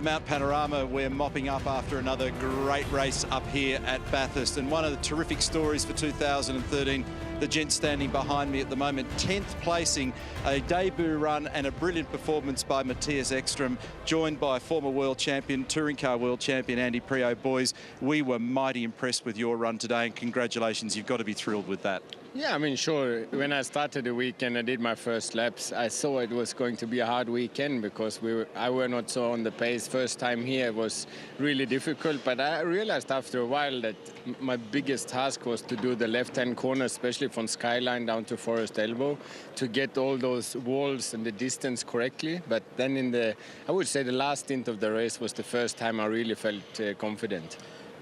Mount Panorama, we're mopping up after another great race up here at Bathurst, and one of the terrific stories for 2013, the gent standing behind me at the moment, 10th placing, a debut run and a brilliant performance by Mattias Ekström, joined by former world champion, touring car world champion Andy Prilaux. Boys, we were mighty impressed with your run today, and congratulations, you've got to be thrilled with that. Yeah, I mean, sure. When I started the weekend, I did my first laps. I saw it was going to be a hard weekend because I were not so on the pace. First time here was really difficult, but I realized after a while that my biggest task was to do the left-hand corner, especially from Skyline down to Forest Elbow, to get all those walls and the distance correctly. But then I would say the last stint of the race was the first time I really felt confident.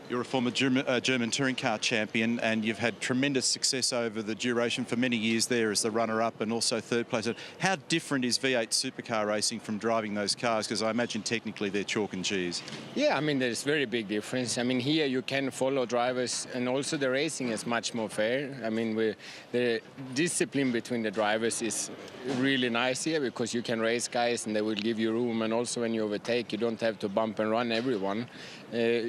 You're a former German touring car champion, and you've had tremendous success over the duration for many years there as the runner-up and also third place. How different is V8 supercar racing from driving those cars? Because I imagine technically they're chalk and cheese. Yeah, I mean, there's very big difference. I mean, here you can follow drivers, and also the racing is much more fair. I mean, the discipline between the drivers is really nice here because you can race guys and they will give you room, and also when you overtake, you don't have to bump and run everyone.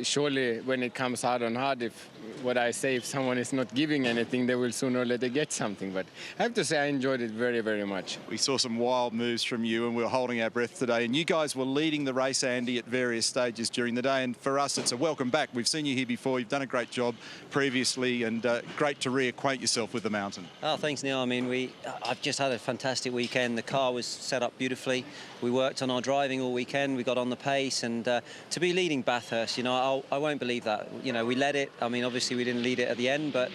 Surely when it comes hard on hard, if someone is not giving anything, they will sooner or later get something. But I have to say I enjoyed it very, very much. We saw some wild moves from you, and we were holding our breath today, and you guys were leading the race, Andy, at various stages during the day, and for us it's a welcome back. We've seen you here before, you've done a great job previously, and great to reacquaint yourself with the mountain. Oh, thanks, Neil. I mean, I've just had a fantastic weekend. The car was set up beautifully. We worked on our driving all weekend. We got on the pace, and to be leading Bathurst, you know, I won't believe that. You know, we led it. I mean, obviously we didn't lead it at the end, but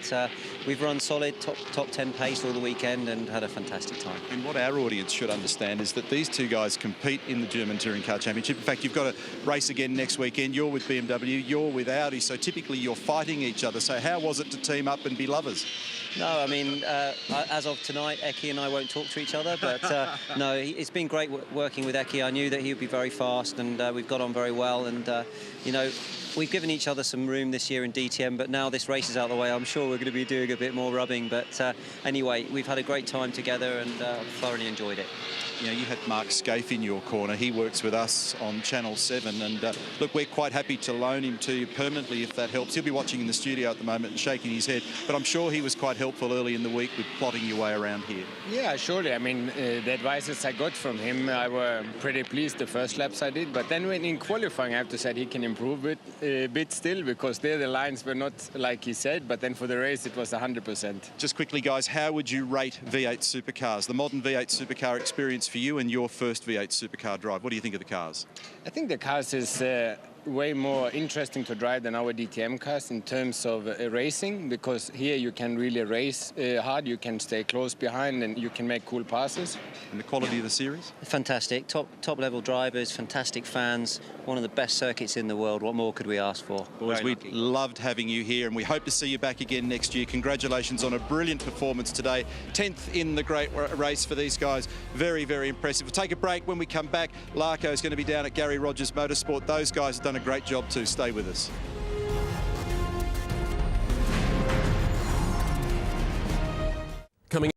we've run solid, top 10 pace all the weekend and had a fantastic time. And what our audience should understand is that these two guys compete in the German Touring Car Championship. In fact, you've got a race again next weekend. You're with BMW, you're with Audi, so typically you're fighting each other. So how was it to team up and be lovers? No, I mean, as of tonight, Eki and I won't talk to each other, but no, it's been great working with Eki. I knew that he would be very fast, and we've got on very well, and you know, we've given each other some room this year in DTM, but now this race is out of the way, I'm sure we're going to be doing a bit more rubbing. But anyway, we've had a great time together, and thoroughly enjoyed it. You know, you had Mark Scaife in your corner. He works with us on Channel 7, and look, we're quite happy to loan him to you permanently if that helps. He'll be watching in the studio at the moment and shaking his head, but I'm sure he was quite helpful early in the week with plotting your way around here. Yeah, surely. I mean, the advices I got from him, I were pretty pleased the first laps I did, but then when in qualifying, I have to say he can improve it a bit still, because there the lines were not like he said, but then for the race it was 100%. Just quickly, guys, how would you rate V8 supercars, the modern V8 supercar experience for you and your first V8 supercar drive? What do you think of the cars? I think the cars is way more interesting to drive than our DTM cars in terms of racing, because here you can really race hard, you can stay close behind, and you can make cool passes. And the quality of the series? Fantastic, top level drivers, fantastic fans, one of the best circuits in the world. What more could we ask for? Boys, we loved having you here, and we hope to see you back again next year. Congratulations on a brilliant performance today. 10th in the great race for these guys. Very, very impressive. We'll take a break. When we come back, Larko is going to be down at Gary Rogers Motorsport. Those guys have done a great job too. Stay with us.